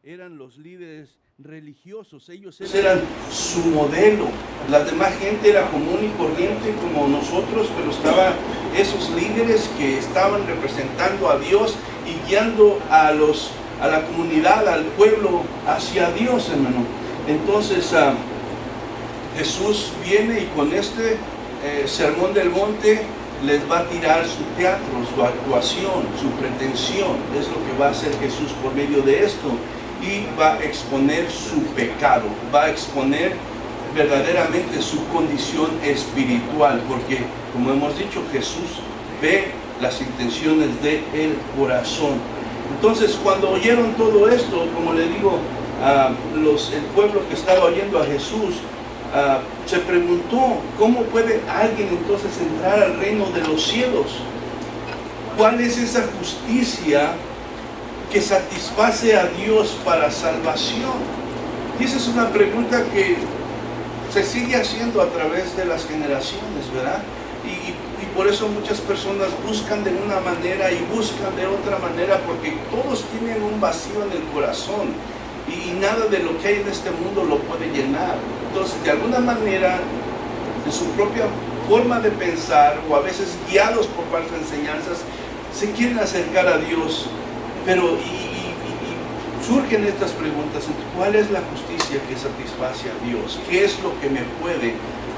eran los líderes religiosos, ellos eran su modelo. La demás gente era común y corriente como nosotros, pero estaban esos líderes que estaban representando a Dios y guiando a la comunidad, al pueblo hacia Dios, hermano. Entonces Jesús viene y con este sermón del monte les va a tirar su teatro, su actuación, su pretensión. Es lo que va a hacer Jesús por medio de esto. Y va a exponer su pecado, va a exponer verdaderamente su condición espiritual, porque como hemos dicho, Jesús ve las intenciones del corazón. Entonces, cuando oyeron todo esto, como le digo, el pueblo que estaba oyendo a Jesús, se preguntó, ¿cómo puede alguien entonces entrar al reino de los cielos? ¿Cuál es esa justicia que satisface a Dios para salvación? Y esa es una pregunta que se sigue haciendo a través de las generaciones, ¿verdad? Y por eso muchas personas buscan de una manera y buscan de otra manera, porque todos tienen un vacío en el corazón y nada de lo que hay en este mundo lo puede llenar. Entonces, de alguna manera, de su propia forma de pensar, o a veces guiados por falsas enseñanzas, se quieren acercar a Dios. Pero surgen estas preguntas: ¿cuál es la justicia que satisface a Dios? ¿Qué es lo que me puede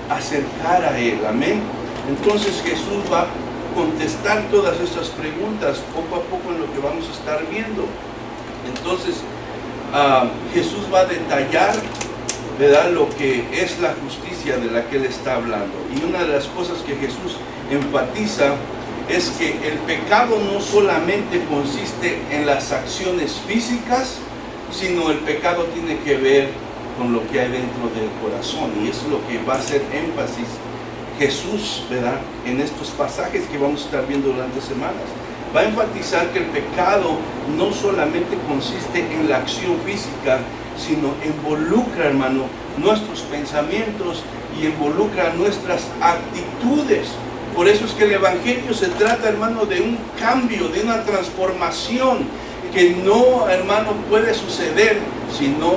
acercar a Él? Amén. Entonces Jesús va a contestar todas estas preguntas poco a poco en lo que vamos a estar viendo. Entonces Jesús va a detallar, ¿verdad?, lo que es la justicia de la que Él está hablando. Y una de las cosas que Jesús enfatiza es que el pecado no solamente consiste en las acciones físicas, sino el pecado tiene que ver con lo que hay dentro del corazón. Y eso es lo que va a hacer énfasis Jesús, ¿verdad?, en estos pasajes que vamos a estar viendo durante semanas. Va a enfatizar que el pecado no solamente consiste en la acción física, sino involucra, hermano, nuestros pensamientos y involucra nuestras actitudes. Por eso es que el Evangelio se trata, hermano, de un cambio, de una transformación que no, hermano, puede suceder si no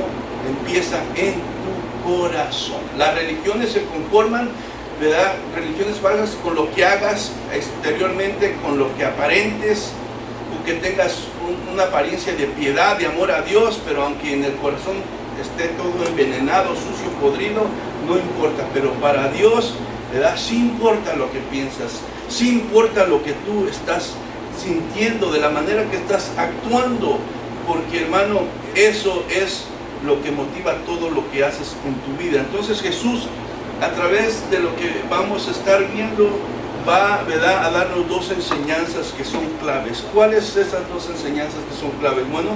empieza en tu corazón. Las religiones se conforman, ¿verdad?, religiones falsas, con lo que hagas exteriormente, con lo que aparentes, o que tengas una apariencia de piedad, de amor a Dios, pero aunque en el corazón esté todo envenenado, sucio, podrido, no importa. Pero para Dios, ¿verdad?, sí importa lo que piensas, sí importa lo que tú estás sintiendo, de la manera que estás actuando, porque, hermano, eso es lo que motiva todo lo que haces en tu vida. Entonces Jesús, a través de lo que vamos a estar viendo, va, ¿verdad?, a darnos dos enseñanzas que son claves. ¿Cuáles esas dos enseñanzas que son claves? Bueno,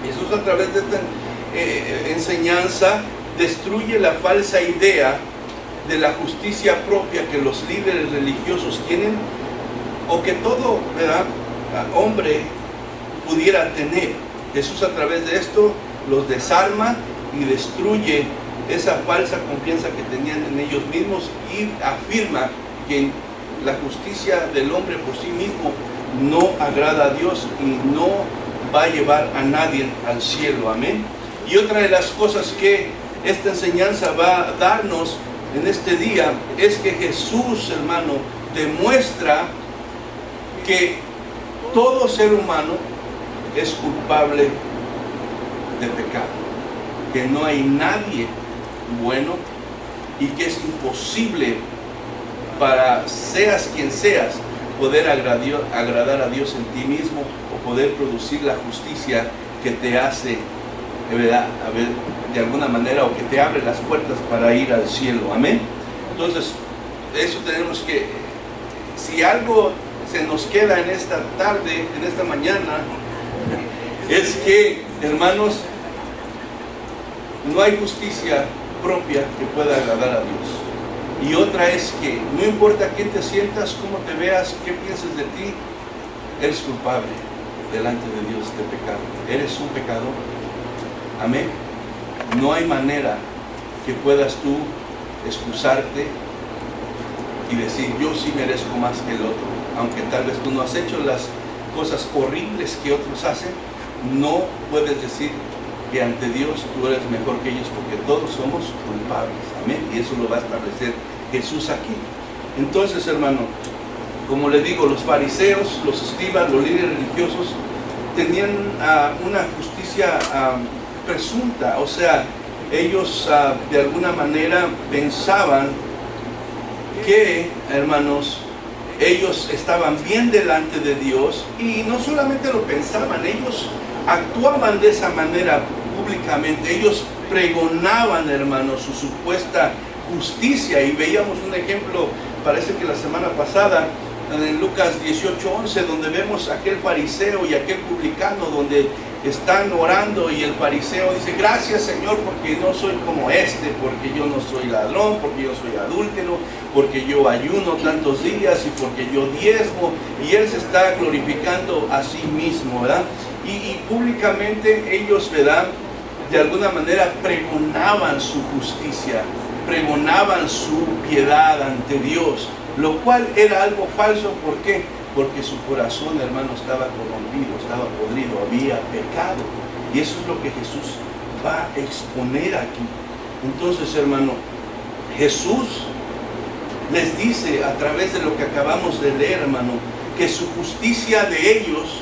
Jesús, a través de esta enseñanza, destruye la falsa idea de la justicia propia que los líderes religiosos tienen, o que todo, ¿verdad?, hombre pudiera tener. Jesús, a través de esto, los desarma y destruye esa falsa confianza que tenían en ellos mismos, y afirma que la justicia del hombre por sí mismo no agrada a Dios y no va a llevar a nadie al cielo. Amén. Y otra de las cosas que esta enseñanza va a darnos en este día es que Jesús, hermano, demuestra que todo ser humano es culpable de pecado, que no hay nadie bueno y que es imposible para, seas quien seas, poder agradar a Dios en ti mismo o poder producir la justicia que te hace, ¿verdad?, a ver, de alguna manera, o que te abre las puertas para ir al cielo. Amén. Entonces, eso tenemos que, si algo se nos queda en esta tarde, en esta mañana, es que, hermanos, no hay justicia propia que pueda agradar a Dios. Y otra es que no importa quién te sientas, cómo te veas, qué pienses de ti, eres culpable delante de Dios de pecado. Eres un pecador. Amén. No hay manera que puedas tú excusarte y decir, yo sí merezco más que el otro, aunque tal vez tú no has hecho las cosas horribles que otros hacen. no puedes decir que ante Dios tú eres mejor que ellos, porque todos somos culpables. Amén. Y eso lo va a establecer Jesús aquí. Entonces, hermano, como le digo, los fariseos, los escribas, los líderes religiosos tenían una justicia presunta. O sea, ellos de alguna manera pensaban que, hermanos, ellos estaban bien delante de Dios, y no solamente lo pensaban, ellos actuaban de esa manera públicamente. Ellos pregonaban, hermanos, su supuesta justicia, y veíamos un ejemplo, parece que la semana pasada, en Lucas 18:11, donde vemos a aquel fariseo y aquel publicano, donde están orando, y el fariseo dice: gracias, Señor, porque no soy como este, porque yo no soy ladrón, porque yo soy adúltero, porque yo ayuno tantos días y porque yo diezmo. Y él se está glorificando a sí mismo, ¿verdad? Y públicamente ellos, ¿verdad?, de alguna manera pregonaban su justicia, pregonaban su piedad ante Dios, lo cual era algo falso. ¿Por qué? Porque su corazón, hermano, estaba corrompido, estaba podrido, había pecado. Y eso es lo que Jesús va a exponer aquí. Entonces, hermano, Jesús les dice a través de lo que acabamos de leer, hermano, que su justicia de ellos,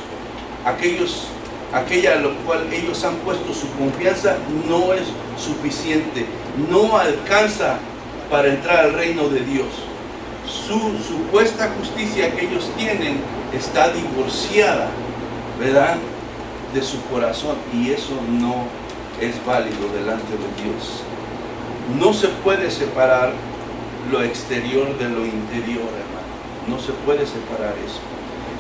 aquella a lo cual ellos han puesto su confianza, no es suficiente, no alcanza para entrar al reino de Dios. Su supuesta justicia que ellos tienen está divorciada, ¿verdad?, de su corazón, y eso no es válido delante de Dios. No se puede separar lo exterior de lo interior, hermano. No se puede separar eso.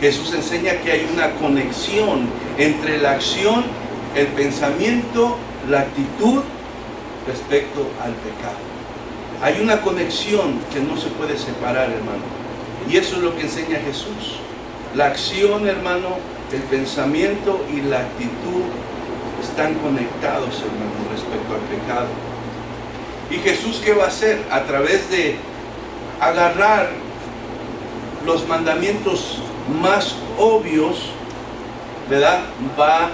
Jesús enseña que hay una conexión entre la acción, el pensamiento, la actitud respecto al pecado. Hay una conexión que no se puede separar, hermano. Y eso es lo que enseña Jesús. La acción, hermano, el pensamiento y la actitud están conectados, hermano, respecto al pecado. ¿Y Jesús qué va a hacer? A través de agarrar los mandamientos más obvios, ¿verdad?, va a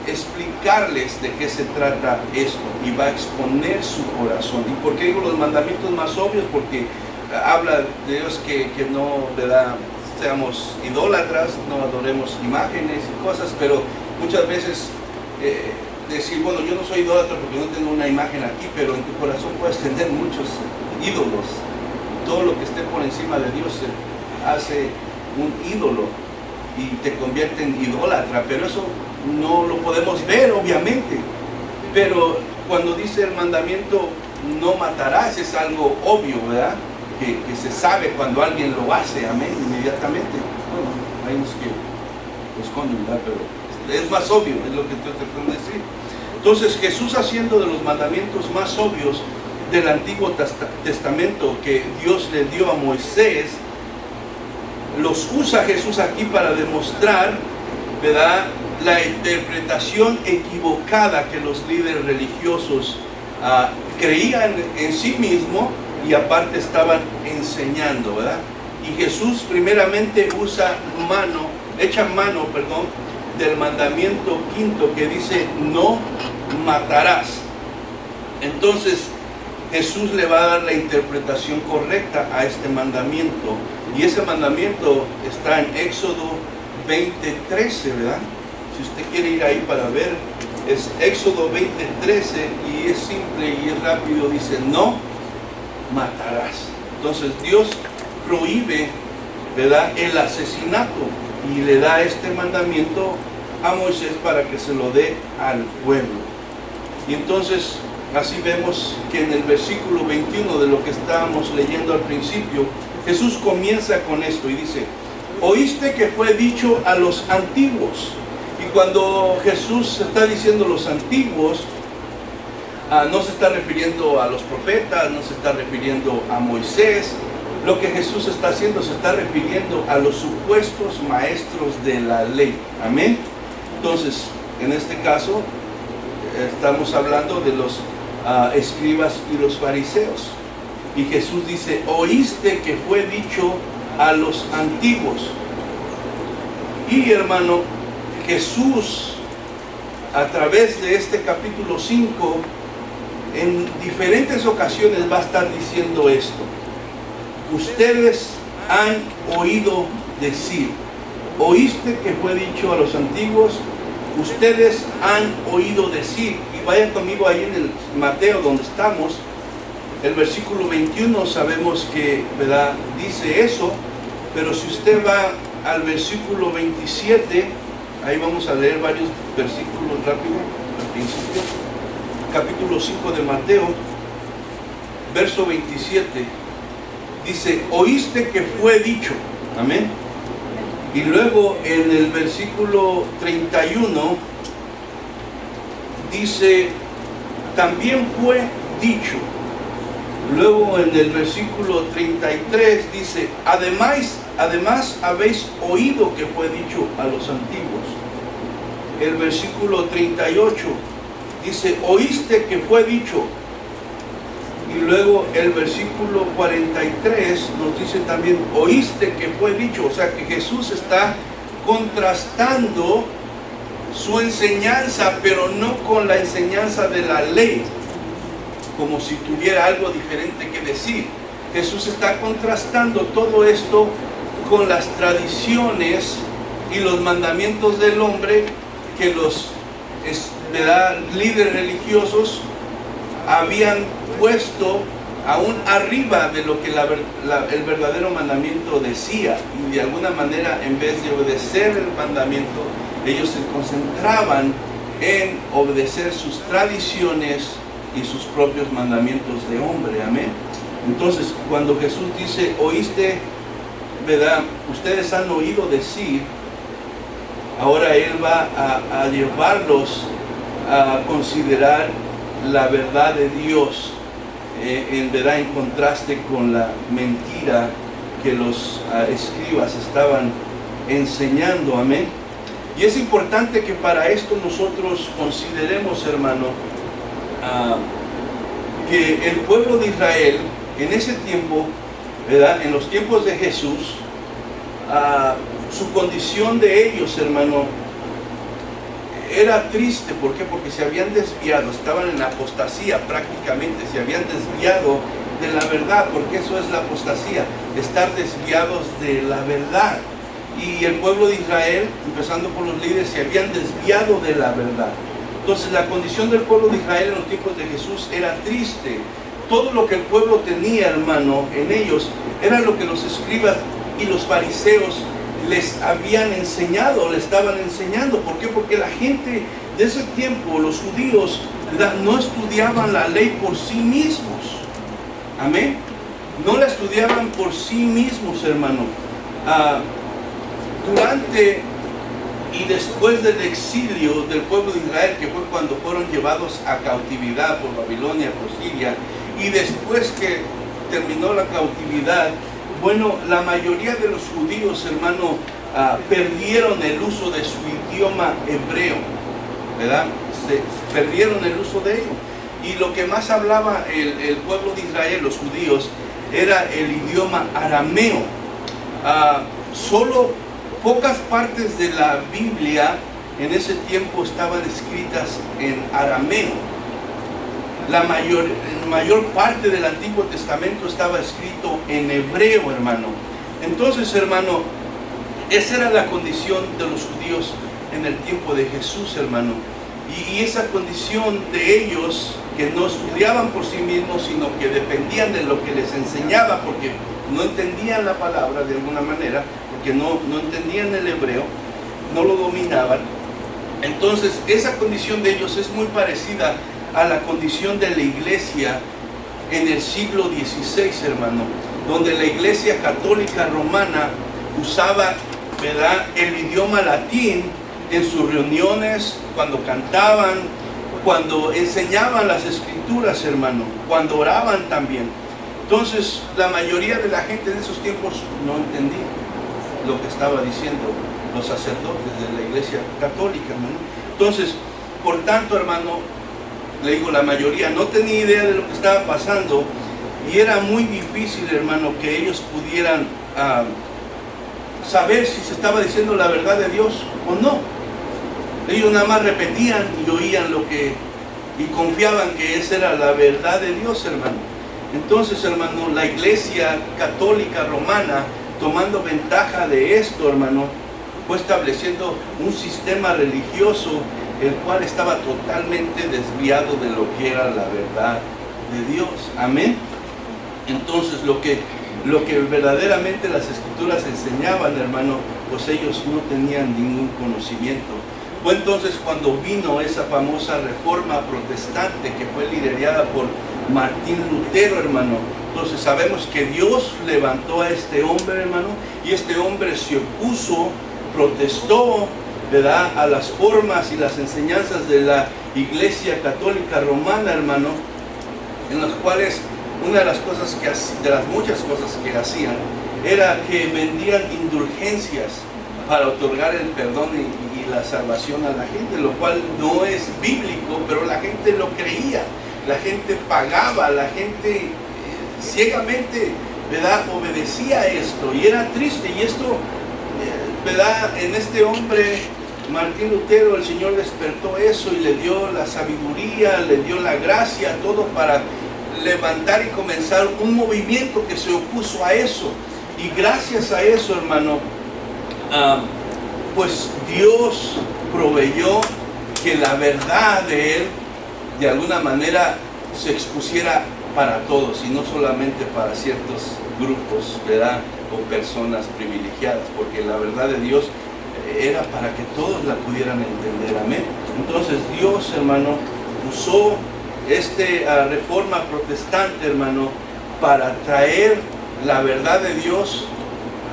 explicarles de qué se trata esto, y va a exponer su corazón. ¿Y por qué digo los mandamientos más obvios? Porque habla de Dios que no, ¿verdad?, seamos idólatras, no adoremos imágenes y cosas, pero muchas veces decir, bueno, yo no soy idólatra porque no tengo una imagen aquí, pero en tu corazón puedes tener muchos ídolos. Todo lo que esté por encima de Dios se hace un ídolo y te convierte en idólatra, pero eso no lo podemos ver, obviamente. Pero cuando dice el mandamiento no matarás, es algo obvio, ¿verdad?, que se sabe cuando alguien lo hace, amén, inmediatamente. Bueno, hay unos que lo esconden, ¿verdad?, pero es más obvio, es lo que estoy tratando de decir. Entonces Jesús, haciendo de los mandamientos más obvios del Antiguo Testamento que Dios le dio a Moisés, los usa Jesús aquí para demostrar, ¿verdad?, la interpretación equivocada que los líderes religiosos creían en sí mismo, y aparte estaban enseñando, ¿verdad? Y Jesús primeramente echa mano del mandamiento quinto, que dice no matarás. Entonces Jesús le va a dar la interpretación correcta a este mandamiento, y ese mandamiento está en Éxodo 20:13, ¿verdad? Si usted quiere ir ahí para ver, es Éxodo 20:13, y es simple y es rápido, dice no matarás. Entonces Dios prohíbe, ¿verdad?, el asesinato, y le da este mandamiento a Moisés para que se lo dé al pueblo. Y entonces así vemos que en el versículo 21 de lo que estábamos leyendo al principio, Jesús comienza con esto y dice: oíste que fue dicho a los antiguos. Y cuando Jesús está diciendo los antiguos, no se está refiriendo a los profetas, no se está refiriendo a Moisés. Lo que Jesús está haciendo, se está refiriendo a los supuestos maestros de la ley. Amén. Entonces, en este caso, estamos hablando de los escribas y los fariseos. Y Jesús dice: oíste que fue dicho a los antiguos. Y hermano, Jesús, a través de este capítulo 5, en diferentes ocasiones va a estar diciendo esto. Ustedes han oído decir, oíste que fue dicho a los antiguos, ustedes han oído decir. Y vayan conmigo ahí en el Mateo donde estamos, el versículo 21, sabemos que, ¿verdad?, dice eso, pero si usted va al versículo 27, ahí vamos a leer varios versículos rápido al principio. Capítulo 5 de Mateo, verso 27, dice, oíste que fue dicho, amén. Y luego en el versículo 31 dice, también fue dicho. Luego en el versículo 33 dice, además habéis oído que fue dicho a los antiguos. El versículo 38 dice, oíste que fue dicho. Y luego el versículo 43 nos dice también, oíste que fue dicho. O sea que Jesús está contrastando su enseñanza, pero no con la enseñanza de la ley, como si tuviera algo diferente que decir. Jesús está contrastando todo esto con las tradiciones y los mandamientos del hombre que los líderes religiosos habían puesto aún arriba de lo que el verdadero mandamiento decía, y de alguna manera, en vez de obedecer el mandamiento, ellos se concentraban en obedecer sus tradiciones y sus propios mandamientos de hombre, amén. Entonces, cuando Jesús dice, oíste, ¿verdad?, ustedes han oído decir, ahora Él va a llevarlos a considerar la verdad de Dios, en verdad, en contraste con la mentira que los escribas estaban enseñando, amén. Y es importante que para esto nosotros consideremos, hermano, que el pueblo de Israel en ese tiempo, ¿verdad?, en los tiempos de Jesús, su condición de ellos, hermano, era triste. ¿Por qué? Porque se habían desviado, estaban en apostasía prácticamente, se habían desviado de la verdad, porque eso es la apostasía, estar desviados de la verdad. Y el pueblo de Israel, empezando por los líderes, se habían desviado de la verdad. Entonces la condición del pueblo de Israel en los tiempos de Jesús era triste. Todo lo que el pueblo tenía, hermano, en ellos, era lo que los escribas y los fariseos les habían enseñado, le estaban enseñando. ¿Por qué? Porque la gente de ese tiempo, los judíos, ¿verdad?, no estudiaban la ley por sí mismos. Amén. No la estudiaban por sí mismos, hermano. Durante y después del exilio del pueblo de Israel, que fue cuando fueron llevados a cautividad por Babilonia, por Siria, y después que terminó la cautividad, bueno, la mayoría de los judíos, hermano, perdieron el uso de su idioma hebreo, ¿verdad? Perdieron el uso de ello. Y lo que más hablaba el pueblo de Israel, los judíos, era el idioma arameo. Solo pocas partes de la Biblia en ese tiempo estaban escritas en arameo. La mayor parte del Antiguo Testamento estaba escrito en hebreo, hermano. Entonces, hermano, esa era la condición de los judíos en el tiempo de Jesús, hermano. Y esa condición de ellos, que no estudiaban por sí mismos, sino que dependían de lo que les enseñaba, porque no entendían la palabra de alguna manera, porque no entendían el hebreo, no lo dominaban. Entonces, esa condición de ellos es muy parecida a la condición de la iglesia en el siglo XVI, hermano, donde la iglesia católica romana usaba, ¿verdad?, el idioma latín en sus reuniones, cuando cantaban, cuando enseñaban las escrituras, hermano, cuando oraban también. Entonces, la mayoría de la gente en esos tiempos no entendía lo que estaba diciendo los sacerdotes de la iglesia católica, hermano. Entonces, por tanto, hermano, le digo, la mayoría no tenía idea de lo que estaba pasando, y era muy difícil, hermano, que ellos pudieran saber si se estaba diciendo la verdad de Dios o no. Ellos nada más repetían y oían y confiaban que esa era la verdad de Dios, hermano. Entonces, hermano, la Iglesia Católica Romana, tomando ventaja de esto, hermano, fue estableciendo un sistema religioso el cual estaba totalmente desviado de lo que era la verdad de Dios. Amén. Entonces, lo que verdaderamente las Escrituras enseñaban, hermano, pues ellos no tenían ningún conocimiento. Fue entonces cuando vino esa famosa reforma protestante que fue liderada por Martín Lutero, hermano. Entonces sabemos que Dios levantó a este hombre, hermano, y este hombre se opuso, protestó, ¿verdad?, a las formas y las enseñanzas de la Iglesia Católica Romana, hermano, en las cuales una de las cosas de las muchas cosas que hacían era que vendían indulgencias para otorgar el perdón y la salvación a la gente, lo cual no es bíblico, pero la gente lo creía, la gente pagaba, la gente ciegamente, ¿verdad?, obedecía esto, y era triste. Y esto, ¿verdad?, en este hombre Martín Lutero, el Señor despertó eso y le dio la sabiduría, le dio la gracia, todo para levantar y comenzar un movimiento que se opuso a eso. Y gracias a eso, hermano, pues Dios proveyó que la verdad de Él de alguna manera se expusiera para todos y no solamente para ciertos grupos, ¿verdad?, o personas privilegiadas, porque la verdad de Dios era para que todos la pudieran entender. Amén. Entonces Dios, hermano, usó reforma protestante, hermano, para traer la verdad de Dios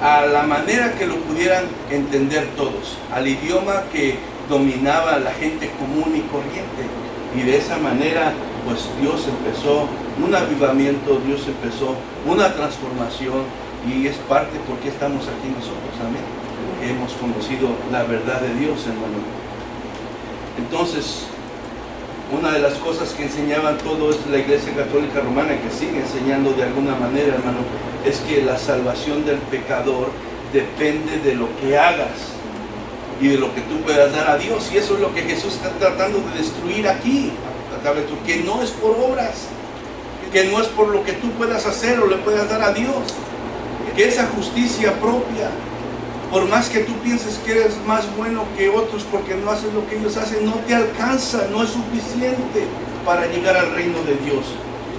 a la manera que lo pudieran entender todos, al idioma que dominaba la gente común y corriente. Y de esa manera, pues Dios empezó un avivamiento, Dios empezó una transformación, y es parte por qué estamos aquí nosotros. Amén. Hemos conocido la verdad de Dios, hermano. Entonces, una de las cosas que enseñaban todo esto la Iglesia Católica Romana, que sigue enseñando de alguna manera, hermano, es que la salvación del pecador depende de lo que hagas y de lo que tú puedas dar a Dios. Y eso es lo que Jesús está tratando de destruir aquí, que no es por obras, que no es por lo que tú puedas hacer o le puedas dar a Dios, que esa justicia propia, por más que tú pienses que eres más bueno que otros porque no haces lo que ellos hacen, no te alcanza, no es suficiente para llegar al reino de Dios.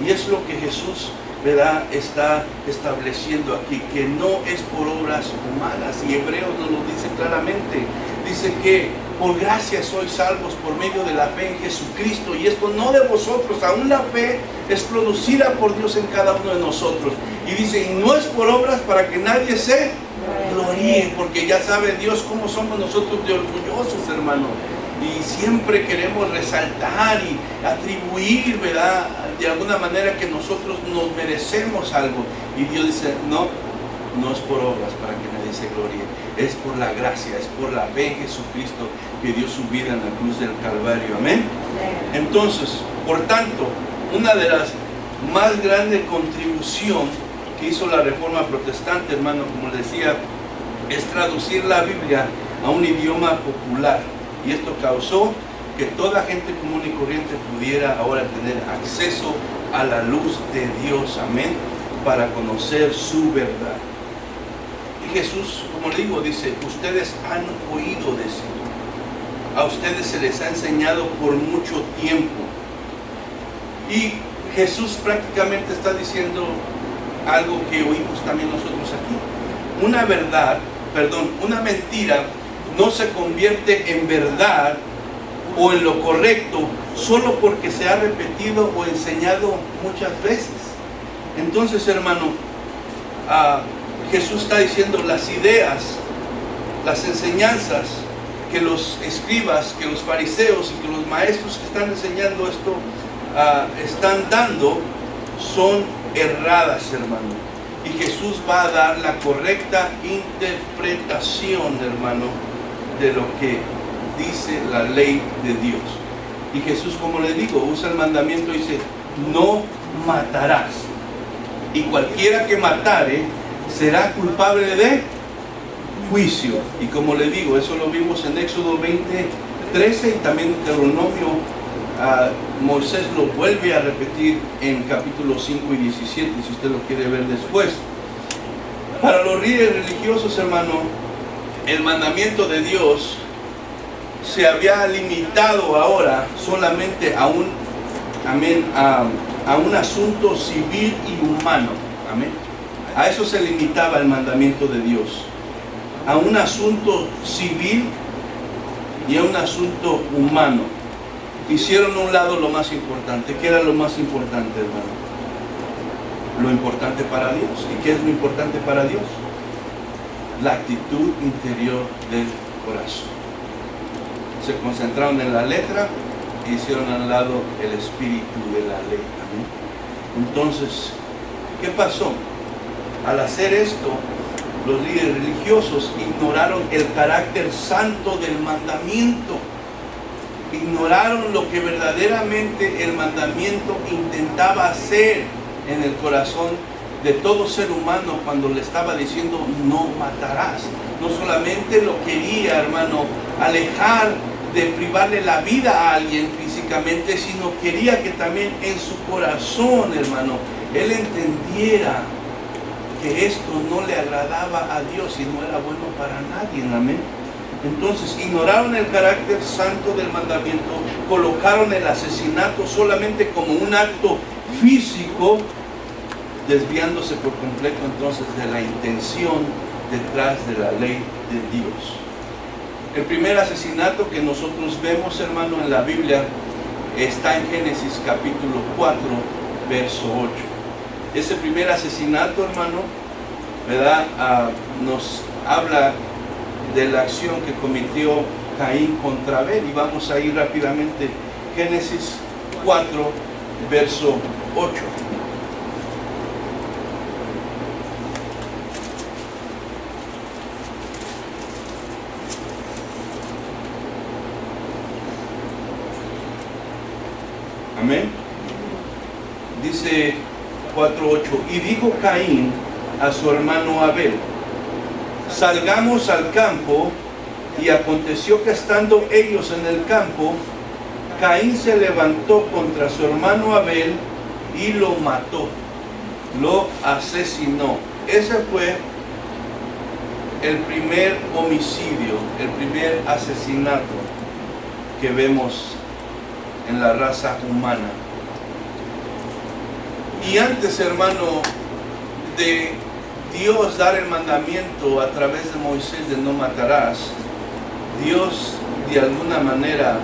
Y es lo que Jesús, ¿verdad?, está estableciendo aquí, que no es por obras humanas. Y Hebreos nos lo dice claramente, dice que por gracia sois salvos por medio de la fe en Jesucristo, y esto no de vosotros, aún la fe es producida por Dios en cada uno de nosotros. Y dice, y no es por obras para que nadie se gloríe, porque ya sabe Dios cómo somos nosotros de orgullosos, hermano, y siempre queremos resaltar y atribuir, ¿verdad?, de alguna manera que nosotros nos merecemos algo. Y Dios dice, no es por obras para que nadie se gloríe, es por la gracia, es por la fe en Jesucristo que dio su vida en la cruz del Calvario. Amén. Entonces, por tanto, una de las más grandes contribuciones que hizo la Reforma Protestante, hermano, como les decía, es traducir la Biblia a un idioma popular, y esto causó que toda gente común y corriente pudiera ahora tener acceso a la luz de Dios, amén, para conocer su verdad. Y Jesús, como le digo, dice, ustedes han oído decir, a ustedes se les ha enseñado por mucho tiempo. Y Jesús prácticamente está diciendo algo que oímos también nosotros aquí. Una mentira no se convierte en verdad o en lo correcto solo porque se ha repetido o enseñado muchas veces. Entonces, hermano, Jesús está diciendo las ideas, las enseñanzas que los escribas, que los fariseos y que los maestros que están enseñando esto están dando son erradas, hermano. Y Jesús va a dar la correcta interpretación, hermano, de lo que dice la ley de Dios. Y Jesús, como le digo, usa el mandamiento y dice, no matarás. Y cualquiera que matare será culpable de juicio. Y como le digo, eso lo vimos en Éxodo 20, 13 y también Deuteronomio, Moisés lo vuelve a repetir en capítulo 5 y 17, si usted lo quiere ver después. Para los líderes religiosos, hermano, el mandamiento de Dios se había limitado ahora solamente a un asunto civil y humano. Amén. A eso se limitaba el mandamiento de Dios, a un asunto civil y a un asunto humano. Hicieron a un lado lo más importante. ¿Qué era lo más importante, hermano? Lo importante para Dios. ¿Y qué es lo importante para Dios? La actitud interior del corazón. Se concentraron en la letra e hicieron al lado el espíritu de la ley. ¿Amén? Entonces, ¿qué pasó? Al hacer esto, los líderes religiosos ignoraron el carácter santo del mandamiento. Ignoraron lo que verdaderamente el mandamiento intentaba hacer en el corazón de todo ser humano cuando le estaba diciendo no matarás. No solamente lo quería, hermano, alejar de privarle la vida a alguien físicamente, sino quería que también en su corazón, hermano, él entendiera que esto no le agradaba a Dios y no era bueno para nadie. Amén. Entonces ignoraron el carácter santo del mandamiento, colocaron el asesinato solamente como un acto físico, desviándose por completo entonces de la intención detrás de la ley de Dios. El primer asesinato que nosotros vemos, hermano, en la Biblia está en Génesis capítulo 4, verso 8. Ese primer asesinato, hermano, ¿verdad? Nos habla de la acción que cometió Caín contra Abel. Y vamos a ir rápidamente. Génesis 4, verso 8. Amén. Dice 4:8. Y dijo Caín a su hermano Abel: salgamos al campo. Y aconteció que estando ellos en el campo, Caín se levantó contra su hermano Abel y lo mató, lo asesinó. Ese fue el primer homicidio, el primer asesinato que vemos en la raza humana. Y antes, hermano, de Dios dar el mandamiento a través de Moisés de no matarás, Dios de alguna manera,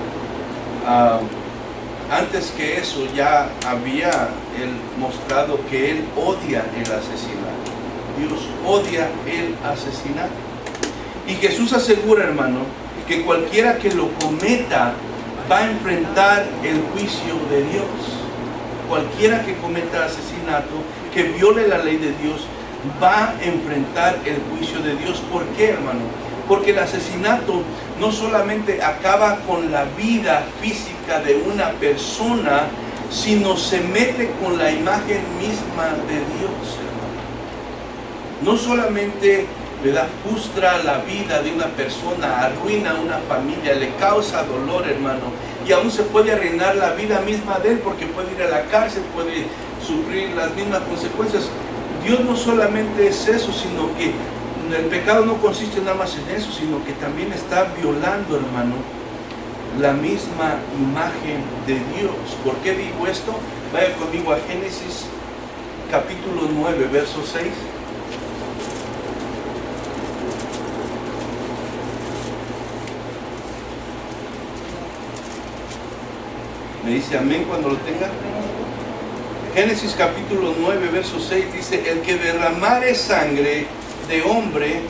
antes que eso, ya había él mostrado que Él odia el asesinato. Dios odia el asesinato. Y Jesús asegura, hermano, que cualquiera que lo cometa va a enfrentar el juicio de Dios. Cualquiera que cometa asesinato, que viole la ley de Dios, va a enfrentar el juicio de Dios. ¿Por qué, hermano? Porque el asesinato no solamente acaba con la vida física de una persona, sino se mete con la imagen misma de Dios, hermano. No solamente frustra la vida de una persona, arruina una familia, le causa dolor, hermano, y aún se puede arruinar la vida misma de él, porque puede ir a la cárcel, puede sufrir las mismas consecuencias. Dios no solamente es eso, sino que el pecado no consiste nada más en eso, sino que también está violando, hermano, la misma imagen de Dios. ¿Por qué digo esto? Vaya conmigo a Génesis capítulo 9, verso 6. Me dice amén cuando lo tenga. Génesis capítulo 9, verso 6 dice: el que derramare sangre de hombre,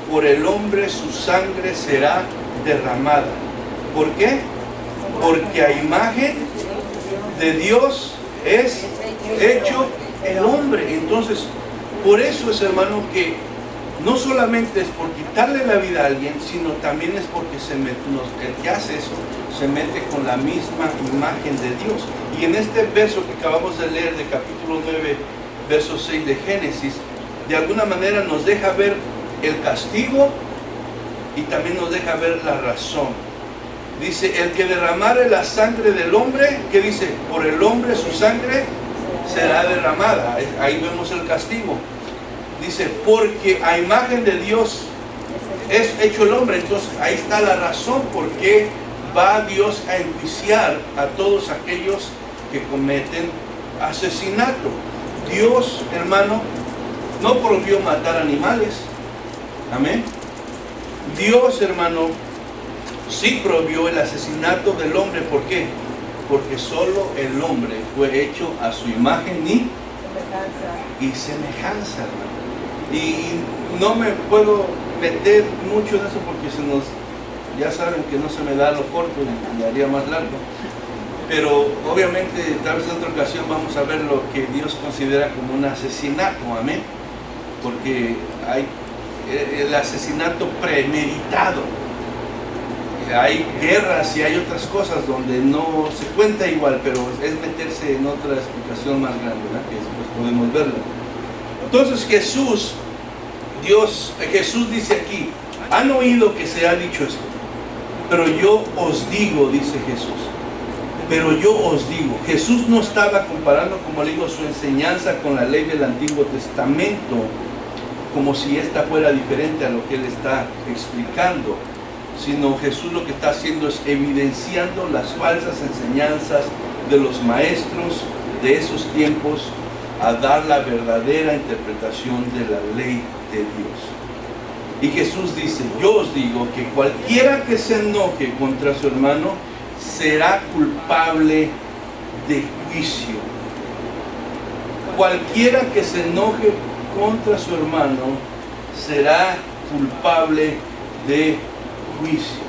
por el hombre su sangre será derramada. ¿Por qué? Porque a imagen de Dios es hecho el hombre. Entonces, por eso es, hermano, que no solamente es por quitarle la vida a alguien, sino también es porque el que hace eso se mete con la misma imagen de Dios. Y en este verso que acabamos de leer de capítulo 9, verso 6 de Génesis, de alguna manera nos deja ver el castigo y también nos deja ver la razón. Dice, el que derramare la sangre del hombre, ¿qué dice? Por el hombre su sangre será derramada. Ahí vemos el castigo. Dice, porque a imagen de Dios es hecho el hombre. Entonces ahí está la razón por qué va Dios a enjuiciar a todos aquellos que cometen asesinato. Dios, hermano, no prohibió matar animales. Amén. Dios, hermano, sí prohibió el asesinato del hombre. ¿Por qué? Porque solo el hombre fue hecho a su imagen y semejanza, hermano. Y no me puedo meter mucho en eso porque ya saben que no se me da lo corto y me haría más largo. Pero obviamente, tal vez en otra ocasión vamos a ver lo que Dios considera como un asesinato, amén. Porque hay el asesinato premeditado. Hay guerras y hay otras cosas donde no se cuenta igual, pero es meterse en otra explicación más grande, ¿verdad? Que después podemos verlo. Entonces Jesús dice aquí, han oído que se ha dicho esto, pero yo os digo, dice Jesús, pero yo os digo. Jesús no estaba comparando, como le digo, su enseñanza con la ley del Antiguo Testamento, como si esta fuera diferente a lo que él está explicando, sino Jesús lo que está haciendo es evidenciando las falsas enseñanzas de los maestros de esos tiempos a dar la verdadera interpretación de la ley de Dios. Y Jesús dice, yo os digo que cualquiera que se enoje contra su hermano será culpable de juicio. Cualquiera que se enoje contra su hermano será culpable de juicio.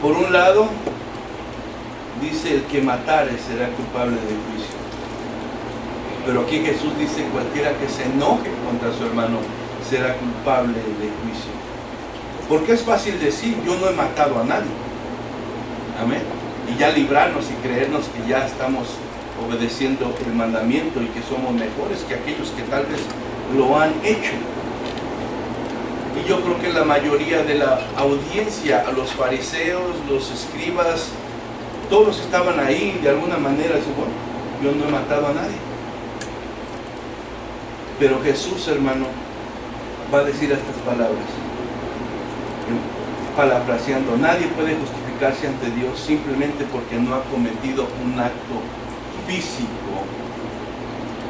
Por un lado, dice, el que matare será culpable de juicio. Pero aquí Jesús dice, cualquiera que se enoje contra su hermano será culpable de juicio. Porque es fácil decir, yo no he matado a nadie. Amén. Y ya librarnos y creernos que ya estamos obedeciendo el mandamiento y que somos mejores que aquellos que tal vez lo han hecho. Y yo creo que la mayoría de la audiencia, a los fariseos, los escribas, todos estaban ahí de alguna manera. Dicen, bueno, yo no he matado a nadie. Pero Jesús, hermano, va a decir estas palabras, parafraseando, nadie puede justificarse ante Dios simplemente porque no ha cometido un acto físico.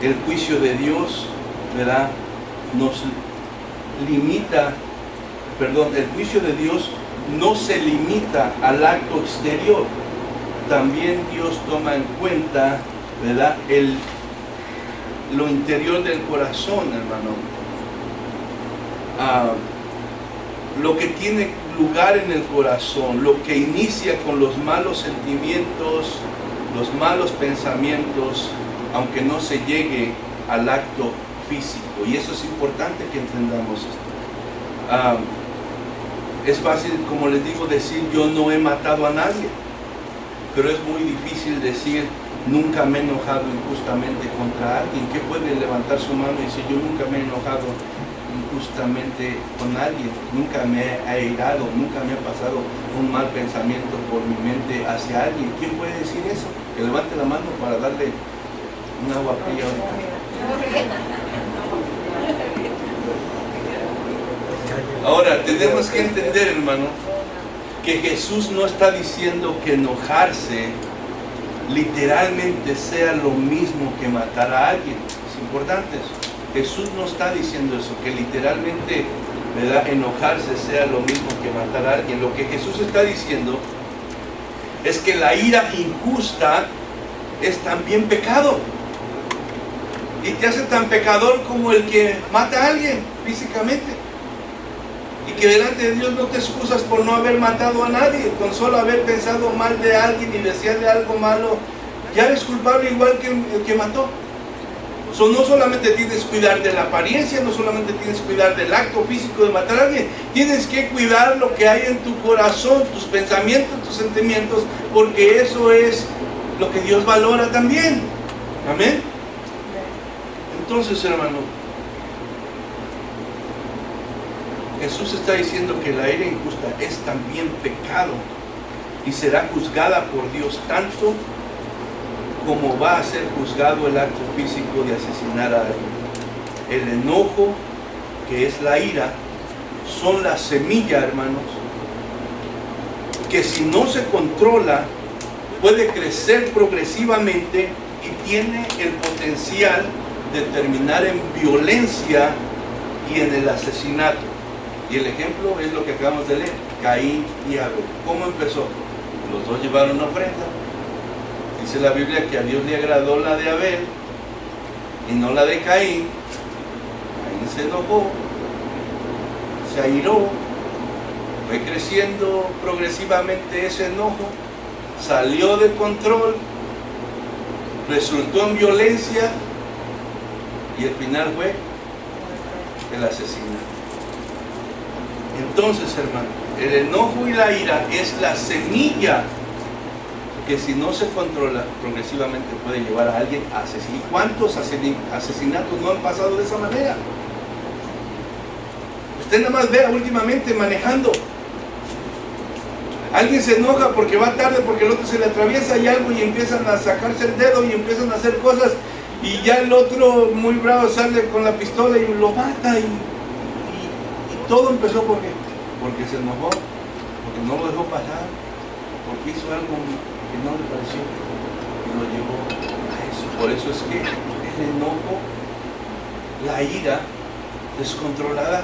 El juicio de Dios, ¿verdad?, nos limita, el juicio de Dios no se limita al acto exterior. También Dios toma en cuenta, ¿verdad?, lo interior del corazón, hermano. Lo que tiene lugar en el corazón, lo que inicia con los malos sentimientos, los malos pensamientos, aunque no se llegue al acto físico. Y eso es importante que entendamos esto. Es fácil, como les digo, decir yo no he matado a nadie, pero es muy difícil decir nunca me he enojado injustamente contra alguien. ¿Qué puede levantar su mano y decir yo nunca me he enojado injustamente con alguien? Nunca me he airado, nunca me ha pasado un mal pensamiento por mi mente hacia alguien. ¿Quién puede decir eso? Que levante la mano para darle un agua fría. Ahora, tenemos que entender, hermano, que Jesús no está diciendo que enojarse literalmente sea lo mismo que matar a alguien. Es importante eso. Jesús no está diciendo eso, que literalmente, ¿verdad?, enojarse sea lo mismo que matar a alguien. Lo que Jesús está diciendo es que la ira injusta es también pecado. Y te hace tan pecador como el que mata a alguien físicamente. Y que delante de Dios no te excusas por no haber matado a nadie, con solo haber pensado mal de alguien y desearle algo malo, ya eres culpable igual que el que mató. No solamente tienes que cuidar de la apariencia, no solamente tienes que cuidar del acto físico de matar a alguien, tienes que cuidar lo que hay en tu corazón, tus pensamientos, tus sentimientos, porque eso es lo que Dios valora también. Amén. Entonces, hermano, Jesús está diciendo que la ira injusta es también pecado y será juzgada por Dios tanto como va a ser juzgado el acto físico de asesinar a alguien. El enojo, que es la ira, son la semilla, hermanos, que si no se controla puede crecer progresivamente y tiene el potencial de terminar en violencia y en el asesinato. Y el ejemplo es lo que acabamos de leer, Caín y Abel. ¿Cómo empezó? Los dos llevaron una ofrenda. Dice la Biblia que a Dios le agradó la de Abel y no la de Caín. Caín se enojó, se airó, fue creciendo progresivamente ese enojo, salió de control, resultó en violencia y el final fue el asesinato. Entonces, hermano, el enojo y la ira es la semilla que si no se controla progresivamente puede llevar a alguien a asesinar. ¿Cuántos asesinatos no han pasado de esa manera? Usted nada más vea últimamente manejando. Alguien se enoja porque va tarde, porque el otro se le atraviesa y algo y empiezan a sacarse el dedo y empiezan a hacer cosas y ya el otro muy bravo sale con la pistola y lo mata y todo empezó porque se enojó, porque no lo dejó pasar, porque hizo algo que no le pareció y lo llevó a eso. Por eso es que el enojo, la ira descontrolada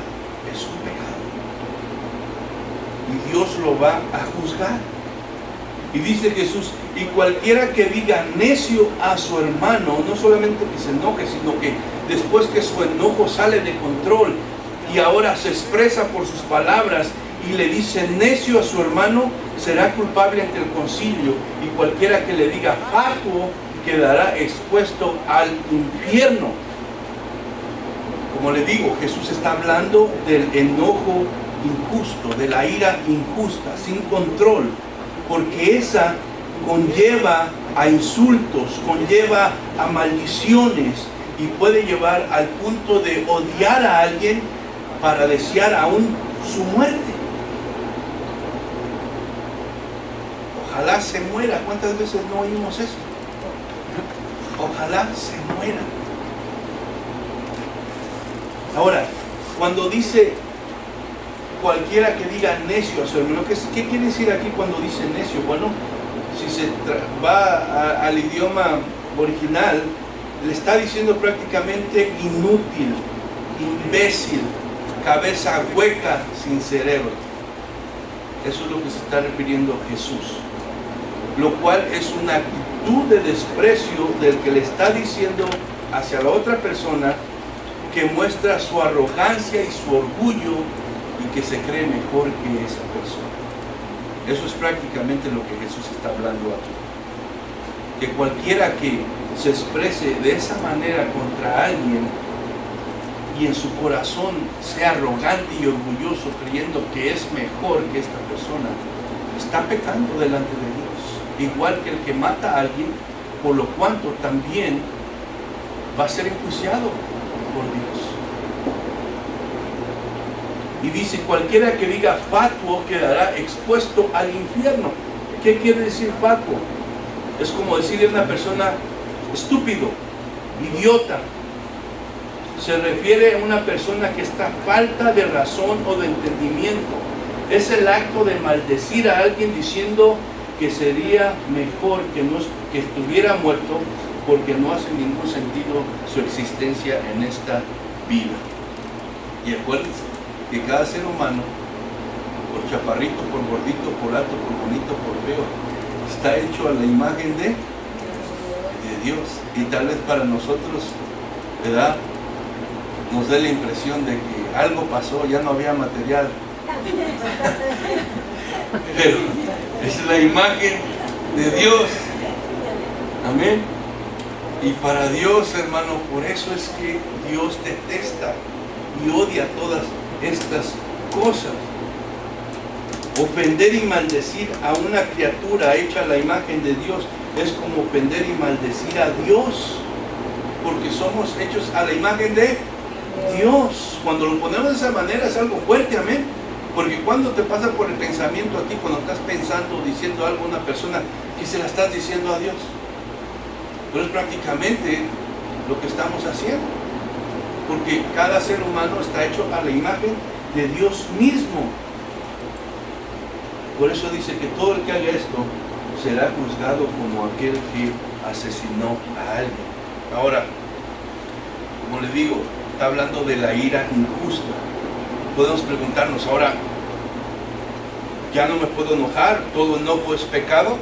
es un pecado y Dios lo va a juzgar. Y dice Jesús, y cualquiera que diga necio a su hermano, no solamente que se enoje, sino que después que su enojo sale de control y ahora se expresa por sus palabras y le dice necio a su hermano, será culpable ante el concilio, y cualquiera que le diga fatuo quedará expuesto al infierno. Como le digo, Jesús está hablando del enojo injusto, de la ira injusta, sin control, porque esa conlleva a insultos, conlleva a maldiciones y puede llevar al punto de odiar a alguien para desear aún su muerte. Ojalá se muera. ¿Cuántas veces no oímos eso? Ojalá se muera. Ahora, cuando dice cualquiera que diga necio a su hermano, ¿qué quiere decir aquí cuando dice necio? Bueno, si se va al idioma original, le está diciendo prácticamente inútil, imbécil, cabeza hueca, sin cerebro. Eso es lo que se está refiriendo Jesús, lo cual es una actitud de desprecio del que le está diciendo hacia la otra persona, que muestra su arrogancia y su orgullo y que se cree mejor que esa persona. Eso es prácticamente lo que Jesús está hablando aquí. Que cualquiera que se exprese de esa manera contra alguien y en su corazón sea arrogante y orgulloso creyendo que es mejor que esta persona, está pecando delante de Dios, igual que el que mata a alguien, por lo cuanto también va a ser enjuiciado por Dios. Y dice, cualquiera que diga fatuo quedará expuesto al infierno. ¿Qué quiere decir fatuo? Es como decirle a una persona estúpido, idiota. Se refiere a una persona que está falta de razón o de entendimiento. Es el acto de maldecir a alguien diciendo que sería mejor que estuviera muerto, porque no hace ningún sentido su existencia en esta vida. Y acuérdense que cada ser humano, por chaparrito, por gordito, por alto, por bonito, por feo, está hecho a la imagen de Dios. Y tal vez para nosotros, ¿verdad?, nos dé la impresión de que algo pasó, ya no había material. Pero es la imagen de Dios. Amén. Y para Dios, hermano, por eso es que Dios detesta y odia todas estas cosas. Ofender y maldecir a una criatura hecha a la imagen de Dios es como ofender y maldecir a Dios, porque somos hechos a la imagen de Dios. Cuando lo ponemos de esa manera es algo fuerte, amén. Porque cuando te pasa por el pensamiento a ti, cuando estás pensando, diciendo algo a una persona, que se la estás diciendo a Dios. Pero es prácticamente lo que estamos haciendo. Porque cada ser humano está hecho a la imagen de Dios mismo. Por eso dice que todo el que haga esto será juzgado como aquel que asesinó a alguien. Ahora, como les digo, está hablando de la ira injusta. Podemos preguntarnos ahora, ¿ya no me puedo enojar? ¿Todo enojo es pecado?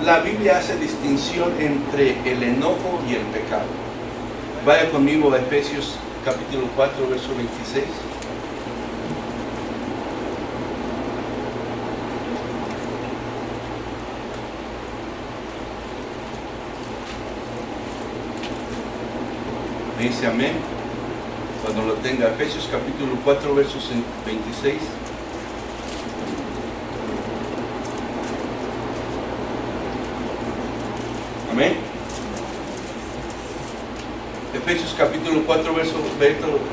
La Biblia hace distinción entre el enojo y el pecado. Vaya conmigo a Efesios capítulo 4, verso 26. Me dice amén cuando lo tenga. Efesios capítulo 4, versos 26. Amén. Efesios capítulo 4,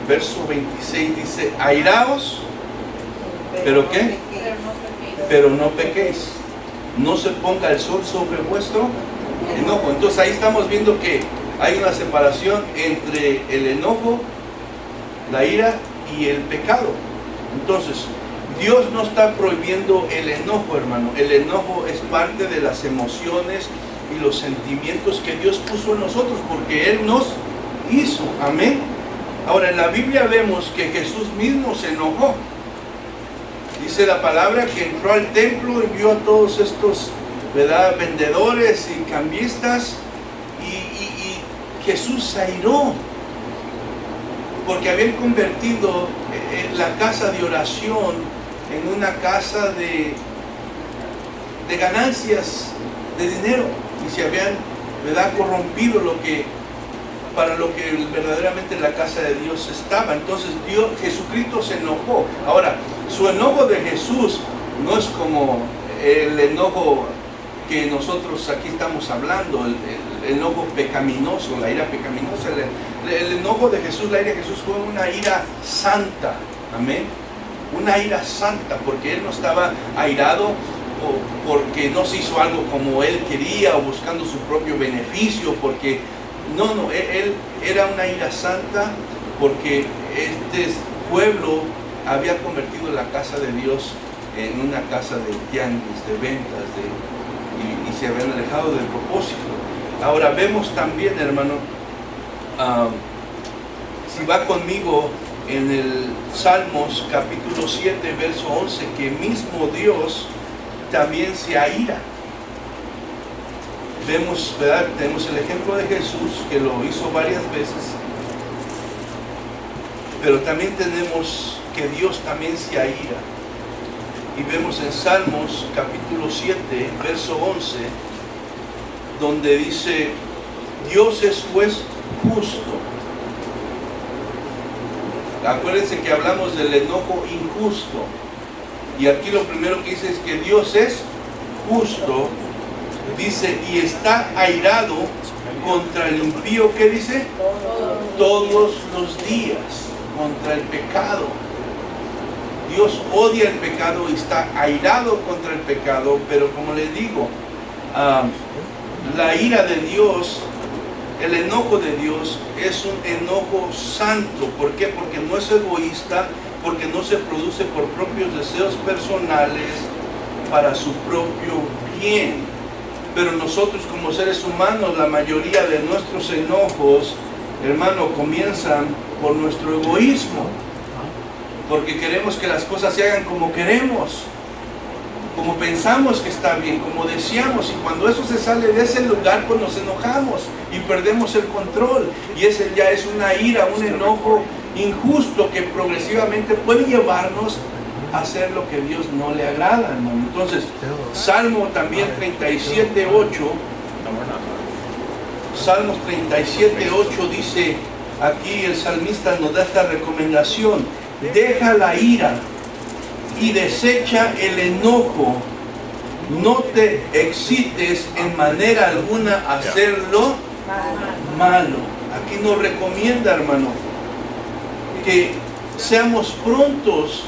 verso 26 dice: airaos, ¿pero qué? Pero no pequéis. No se ponga el sol sobre vuestro enojo. Entonces ahí estamos viendo que hay una separación entre el enojo, la ira y el pecado. Entonces, Dios no está prohibiendo el enojo, hermano. El enojo es parte de las emociones y los sentimientos que Dios puso en nosotros, porque Él nos hizo. Amén. Ahora, en la Biblia vemos que Jesús mismo se enojó. Dice la palabra que entró al templo y vio a todos estos, ¿verdad?, vendedores y cambistas, y Jesús se airó porque habían convertido la casa de oración en una casa de ganancias de dinero, y se habían, ¿verdad?, corrompido para lo que verdaderamente la casa de Dios estaba. Entonces Jesucristo se enojó. Ahora, su enojo de Jesús no es como el enojo que nosotros aquí estamos hablando, el enojo pecaminoso, la ira pecaminosa. El enojo de Jesús, la ira de Jesús fue una ira santa. Amén. Una ira santa, porque Él no estaba airado o porque no se hizo algo como Él quería o buscando su propio beneficio, porque no, Él era una ira santa porque este pueblo había convertido la casa de Dios en una casa de tianguis, de ventas, y se habían alejado del propósito. Ahora vemos también, hermano, si va conmigo en el Salmos capítulo 7, verso 11, que mismo Dios también se aira. Vemos, ¿verdad?, tenemos el ejemplo de Jesús, que lo hizo varias veces, pero también tenemos que Dios también se aira. Y vemos en Salmos capítulo 7, verso 11, donde dice: Dios es juez justo. Acuérdense que hablamos del enojo injusto, y aquí lo primero que dice es que Dios es justo. Dice, y está airado contra el impío, ¿qué dice? Todos los días, contra el pecado. Dios odia el pecado y está airado contra el pecado, pero como les digo, la ira de Dios, el enojo de Dios es un enojo santo. ¿Por qué? Porque no es egoísta, porque no se produce por propios deseos personales para su propio bien. Pero nosotros como seres humanos, la mayoría de nuestros enojos, hermano, comienzan por nuestro egoísmo, porque queremos que las cosas se hagan como queremos, como pensamos que está bien, como deseamos, y cuando eso se sale de ese lugar, pues nos enojamos y perdemos el control, y ese ya es una ira, un enojo injusto que progresivamente puede llevarnos a hacer lo que a Dios no le agrada, hermano. Entonces, Salmo también 37:8, Salmos 37:8 dice, aquí el salmista nos da esta recomendación: deja la ira y desecha el enojo, no te excites en manera alguna a hacerlo malo. Aquí nos recomienda, hermano, que seamos prontos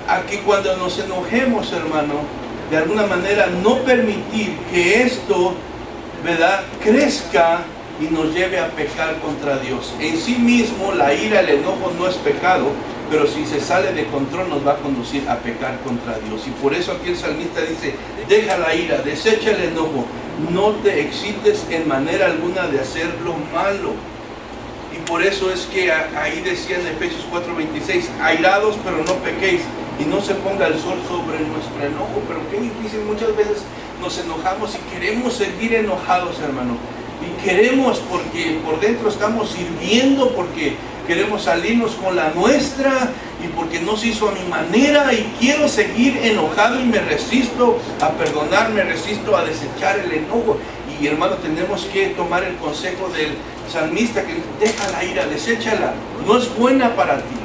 a que cuando nos enojemos, hermano, de alguna manera no permitir que esto, ¿verdad?, crezca y nos lleve a pecar contra Dios. En sí mismo la ira, el enojo no es pecado, pero si se sale de control nos va a conducir a pecar contra Dios. Y por eso aquí el salmista dice, deja la ira, desecha el enojo, no te excites en manera alguna de hacer lo malo. Y por eso es que ahí decía en Efesios 4:26, airados pero no pequéis, y no se ponga el sol sobre nuestro enojo. Pero qué difícil, muchas veces nos enojamos y queremos seguir enojados, hermano. Y queremos, porque por dentro estamos hirviendo, porque queremos salirnos con la nuestra, y porque no se hizo a mi manera, y quiero seguir enojado y me resisto a perdonar, me resisto a desechar el enojo. Y hermano, tenemos que tomar el consejo del salmista, que deja la ira, deséchala, no es buena para ti,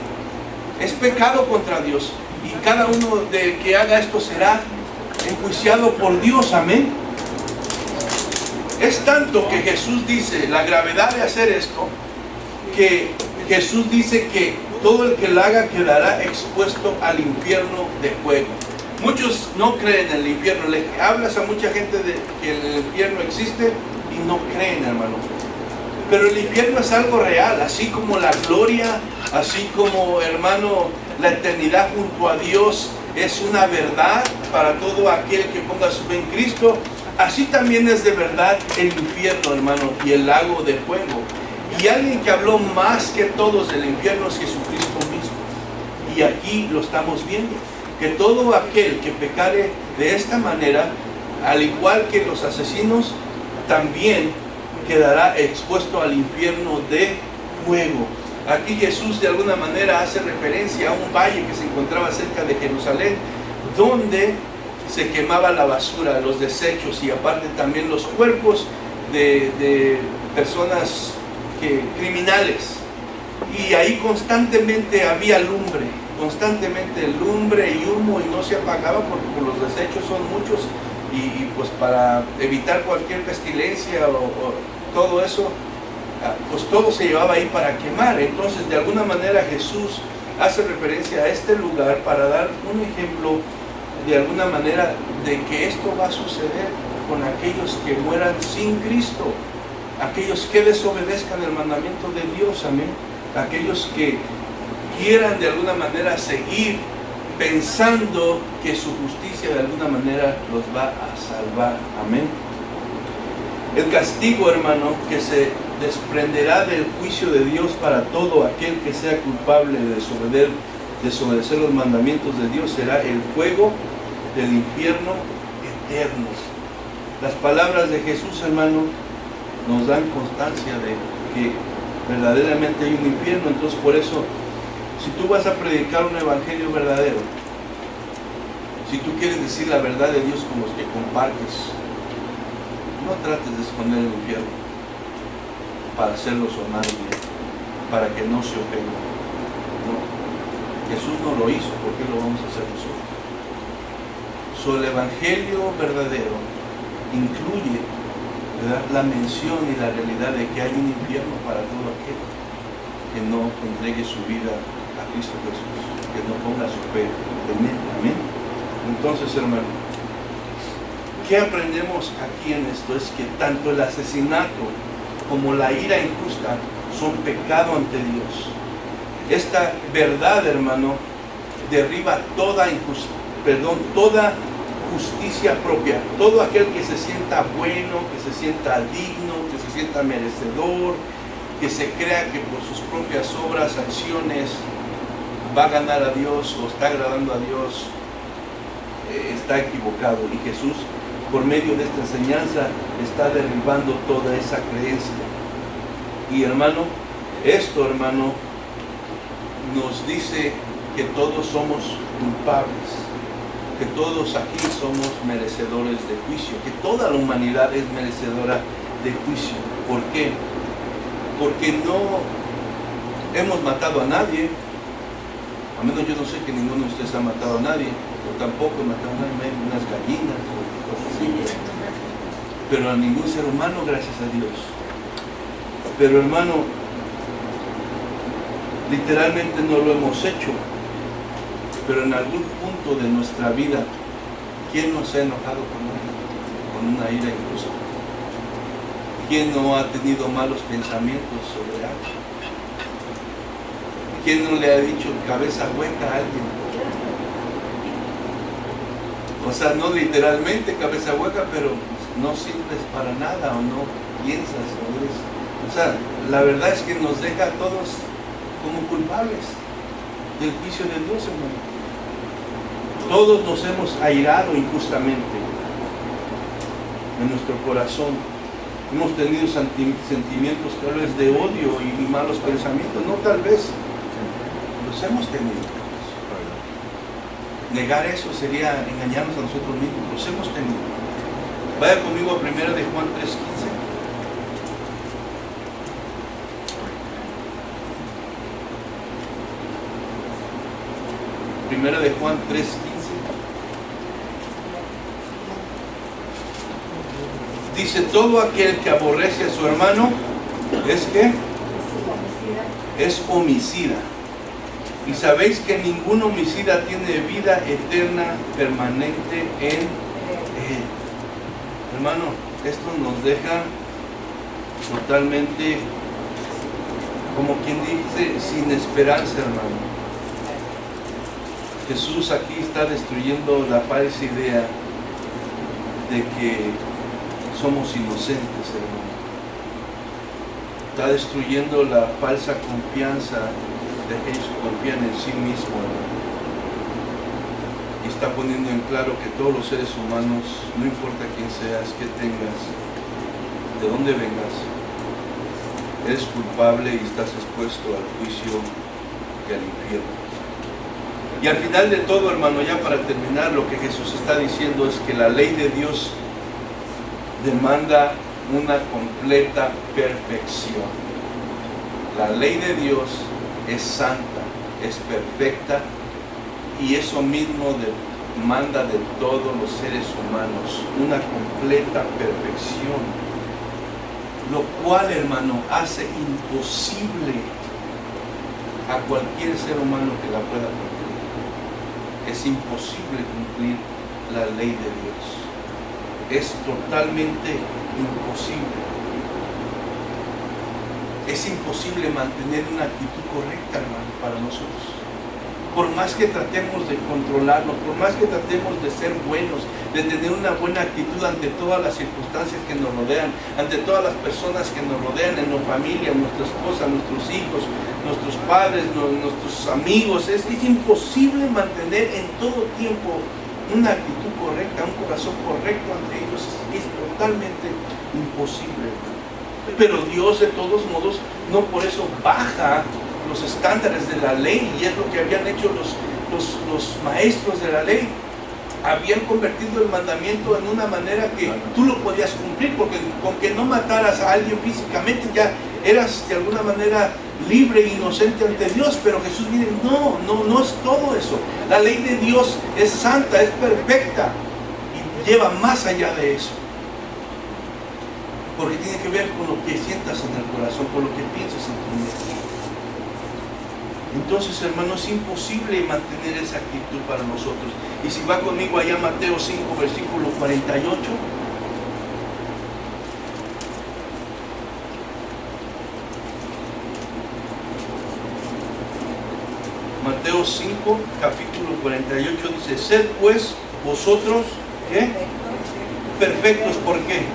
es pecado contra Dios, y cada uno de que haga esto será enjuiciado por Dios. Amén. Es tanto que Jesús dice la gravedad de hacer esto, que Jesús dice que todo el que lo haga quedará expuesto al infierno de fuego. Muchos no creen en el infierno. Le hablas a mucha gente de que el infierno existe y no creen, hermano. Pero el infierno es algo real, así como la gloria, así como, hermano, la eternidad junto a Dios es una verdad para todo aquel que ponga su fe en Cristo. Así también es de verdad el infierno, hermano, y el lago de fuego. Y alguien que habló más que todos del infierno es Jesucristo mismo. Y aquí lo estamos viendo, que todo aquel que pecare de esta manera, al igual que los asesinos, también quedará expuesto al infierno de fuego. Aquí Jesús de alguna manera hace referencia a un valle que se encontraba cerca de Jerusalén, donde se quemaba la basura, los desechos, y aparte también los cuerpos de personas criminales. Y ahí constantemente había lumbre, constantemente lumbre y humo, y no se apagaba porque los desechos son muchos, y pues para evitar cualquier pestilencia o todo eso, pues todo se llevaba ahí para quemar. Entonces de alguna manera Jesús hace referencia a este lugar para dar un ejemplo de alguna manera de que esto va a suceder con aquellos que mueran sin Cristo, aquellos que desobedezcan el mandamiento de Dios. Amén. Aquellos que quieran de alguna manera seguir pensando que su justicia de alguna manera los va a salvar. Amén. El castigo, hermano, que se desprenderá del juicio de Dios para todo aquel que sea culpable de desobedecer los mandamientos de Dios será el fuego del infierno eterno. Las palabras de Jesús, hermano, nos dan constancia de que verdaderamente hay un infierno. Entonces por eso, si tú vas a predicar un evangelio verdadero, si tú quieres decir la verdad de Dios con los que compartes, no trates de esconder el infierno para hacerlo sonar bien, para que no se ofenda. No. Jesús no lo hizo, ¿por qué lo vamos a hacer nosotros? El evangelio verdadero incluye, ¿verdad?, la mención y la realidad de que hay un infierno para todo aquel que no entregue su vida a Cristo Jesús, que no ponga su fe en Él. Amén. Entonces, hermano, ¿qué aprendemos aquí en esto? Es que tanto el asesinato como la ira injusta son pecado ante Dios. Esta verdad, hermano, derriba toda justicia propia. Todo aquel que se sienta bueno, que se sienta digno, que se sienta merecedor, que se crea que por sus propias obras, acciones, va a ganar a Dios o está agradando a Dios, está equivocado. Y Jesús, por medio de esta enseñanza, está derribando toda esa creencia. Y hermano, esto, hermano, nos dice que todos somos culpables, que todos aquí somos merecedores de juicio, que toda la humanidad es merecedora de juicio. ¿Por qué? Porque no hemos matado a nadie, a menos yo no sé que ninguno de ustedes ha matado a nadie, o tampoco he matado a nadie, unas gallinas o cosas así, pero a ningún ser humano, gracias a Dios. Pero hermano, literalmente no lo hemos hecho, pero en algún punto de nuestra vida, ¿quién no se ha enojado con una ira injusta? ¿Quién no ha tenido malos pensamientos sobre algo? ¿Quién no le ha dicho cabeza hueca a alguien? O sea, no literalmente cabeza hueca, pero no sirves para nada o no piensas o eres. O sea, la verdad es que nos deja a todos como culpables del juicio de Dios, hermano. Todos nos hemos airado injustamente en nuestro corazón. Hemos tenido sentimientos tal vez de odio y malos pensamientos, no tal vez, los hemos tenido. Negar eso sería engañarnos a nosotros mismos, los hemos tenido. Vaya conmigo a 1 de Juan 3:15. Primera de Juan 3:15. Dice, todo aquel que aborrece a su hermano es que es homicida. Y sabéis que ningún homicida tiene vida eterna permanente en él. Hermano, esto nos deja totalmente, como quien dice, sin esperanza, hermano. Jesús aquí está destruyendo la falsa idea de que somos inocentes, hermano. Está destruyendo la falsa confianza de aquellos que confían en sí mismos, hermano. Y está poniendo en claro que todos los seres humanos, no importa quién seas, qué tengas, de dónde vengas, eres culpable y estás expuesto al juicio y al infierno. Y al final de todo, hermano, ya para terminar, lo que Jesús está diciendo es que la ley de Dios demanda una completa perfección. La ley de Dios es santa, es perfecta, y eso mismo demanda de todos los seres humanos una completa perfección, lo cual, hermano, hace imposible a cualquier ser humano que la pueda cumplir. Es imposible cumplir la ley de Dios. Es totalmente imposible. Es imposible mantener una actitud correcta, hermano, para nosotros. Por más que tratemos de controlarnos, por más que tratemos de ser buenos, de tener una buena actitud ante todas las circunstancias que nos rodean, ante todas las personas que nos rodean, en nuestra familia, nuestra esposa, nuestros hijos, nuestros padres, nuestros amigos, es imposible mantener en todo tiempo una actitud correcta, un corazón correcto ante ellos. Es totalmente imposible, hermano. Pero Dios, de todos modos, no por eso baja los estándares de la ley, y es lo que habían hecho los maestros de la ley. Habían convertido el mandamiento en una manera que tú lo podías cumplir, porque con que no mataras a alguien físicamente ya eras de alguna manera libre e inocente ante Dios. Pero Jesús dice, no es todo eso. La ley de Dios es santa, es perfecta y lleva más allá de eso. Porque tiene que ver con lo que sientas en el corazón, con lo que piensas en tu mente. Entonces, hermano, es imposible mantener esa actitud para nosotros. Y si va conmigo allá a Mateo 5, versículo 48. Mateo 5, capítulo 48 dice, sed pues vosotros, ¿qué? Perfectos, ¿por qué?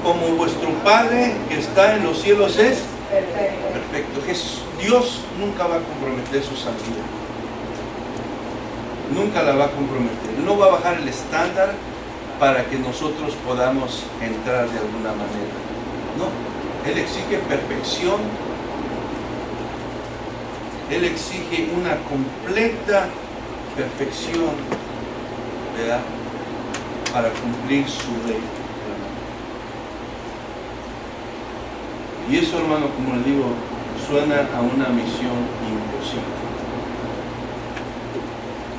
Como vuestro Padre que está en los cielos es perfecto. Dios nunca va a comprometer su santidad. Nunca la va a comprometer. No va a bajar el estándar para que nosotros podamos entrar de alguna manera. No. Él exige perfección. Él exige una completa perfección, ¿verdad? Para cumplir su ley. Y eso, hermano, como les digo, suena a una misión imposible.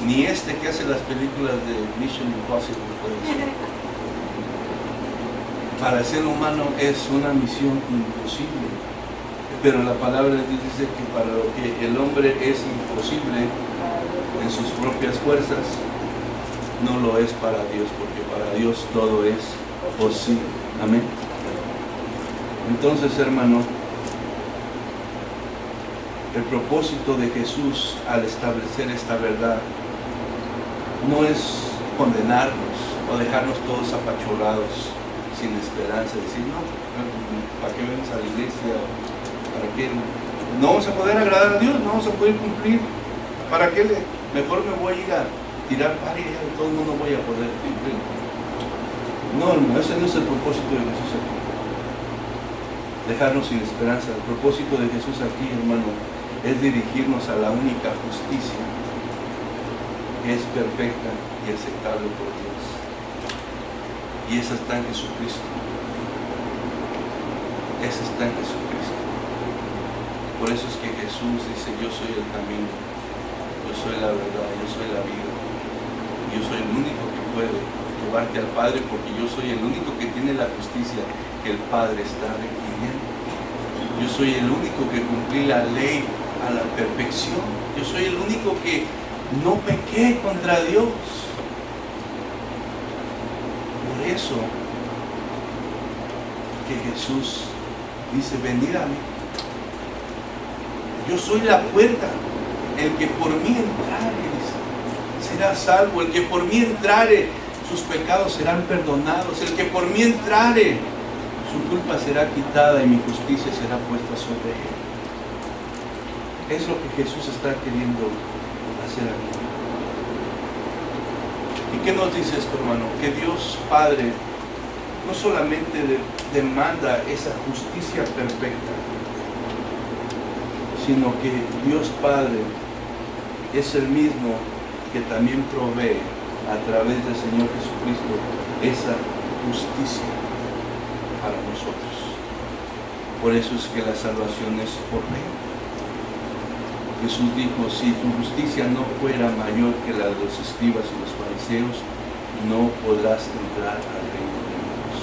Ni que hace las películas de Mission Impossible puede ser. Para el ser humano es una misión imposible. Pero la palabra de Dios dice que para lo que el hombre es imposible en sus propias fuerzas, no lo es para Dios, porque para Dios todo es posible. Amén. Entonces, hermano, el propósito de Jesús al establecer esta verdad no es condenarnos o dejarnos todos apachurrados sin esperanza, decir, no, ¿para qué venimos a la iglesia? ¿Para qué? No vamos a poder agradar a Dios, no vamos a poder cumplir. ¿Para qué? Mejor me voy a ir a tirar para allá y todo el mundo voy a poder cumplir. No, hermano, ese no es el propósito de Jesús aquí. Dejarnos sin esperanza. El propósito de Jesús aquí, hermano, es dirigirnos a la única justicia que es perfecta y aceptable por Dios. Y esa está en Jesucristo. Esa está en Jesucristo. Por eso es que Jesús dice, yo soy el camino, yo soy la verdad, yo soy la vida. Yo soy el único que puede llevarte al Padre, porque yo soy el único que tiene la justicia que el Padre está requiriendo. Yo soy el único que cumplí la ley a la perfección. Yo soy el único que no pequé contra Dios. Por eso que Jesús dice, venid a mí. Yo soy la puerta. El que por mí entrare será salvo. El que por mí entrare, sus pecados serán perdonados. El que por mí entrare, su culpa será quitada y mi justicia será puesta sobre él. Es lo que Jesús está queriendo hacer aquí. ¿Y qué nos dice esto, hermano? Que Dios Padre no solamente demanda esa justicia perfecta, sino que Dios Padre es el mismo que también provee a través del Señor Jesucristo esa justicia para nosotros. Por eso es que la salvación es por ley. Jesús dijo, si tu justicia no fuera mayor que la de los escribas y los fariseos, no podrás entrar al reino de Dios.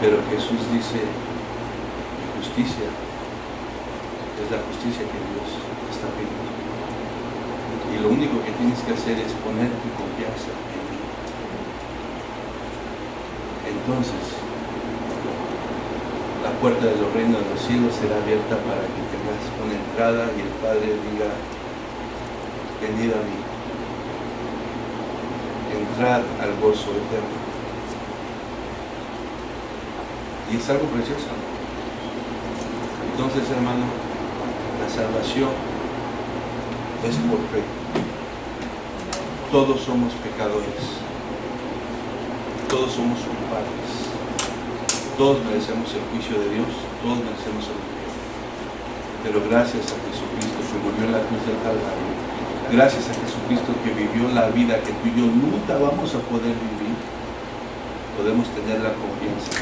Pero Jesús dice, mi justicia es la justicia que Dios está pidiendo. Y lo único que tienes que hacer es poner tu confianza en mí. Entonces, la puerta de los reinos de los cielos será abierta para que tengas una entrada y el Padre diga, venid a mí, entrad al gozo eterno. Y es algo precioso. Entonces, hermano, la salvación es por fe. Todos somos pecadores, todos somos culpables. Todos merecemos el juicio de Dios, todos merecemos el infierno. Pero gracias a Jesucristo que murió en la cruz del Calvario, gracias a Jesucristo que vivió la vida que tú y yo nunca vamos a poder vivir, podemos tener la confianza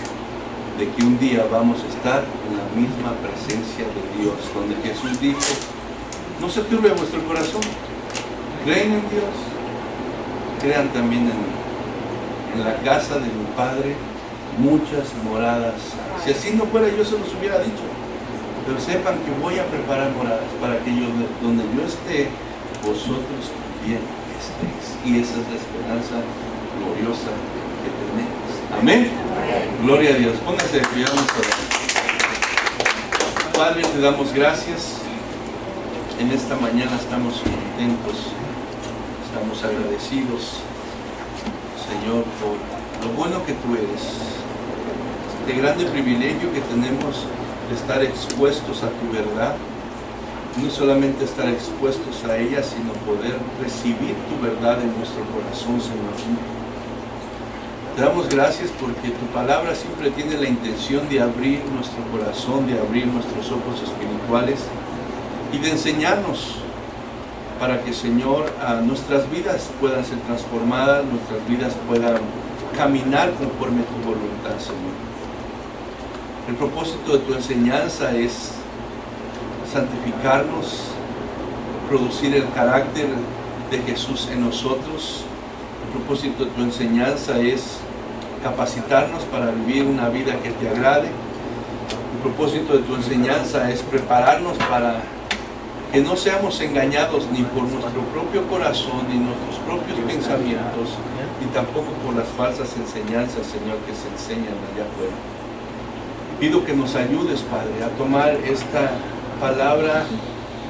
de que un día vamos a estar en la misma presencia de Dios, donde Jesús dijo, no se turbe vuestro corazón, creen en Dios, crean también en mí. En la casa de mi Padre muchas moradas. Si así no fuera, yo se los hubiera dicho. Pero sepan que voy a preparar moradas para que yo, donde yo esté, vosotros también estéis. Y esa es la esperanza gloriosa que tenemos. Amén. Gloria a Dios. Pónganse de pie, vamos a orar. Padre, te damos gracias. En esta mañana estamos contentos, estamos agradecidos, Señor, por lo bueno que tú eres. Este grande privilegio que tenemos de estar expuestos a tu verdad, no solamente estar expuestos a ella, sino poder recibir tu verdad en nuestro corazón, Señor. Te damos gracias porque tu palabra siempre tiene la intención de abrir nuestro corazón, de abrir nuestros ojos espirituales y de enseñarnos para que, Señor, nuestras vidas puedan ser transformadas, nuestras vidas puedan caminar conforme a tu voluntad, Señor. El propósito de tu enseñanza es santificarnos, producir el carácter de Jesús en nosotros. El propósito de tu enseñanza es capacitarnos para vivir una vida que te agrade. El propósito de tu enseñanza es prepararnos para que no seamos engañados ni por nuestro propio corazón, ni nuestros propios pensamientos, ni tampoco por las falsas enseñanzas, Señor, que se enseñan allá afuera. Pido que nos ayudes, Padre, a tomar esta palabra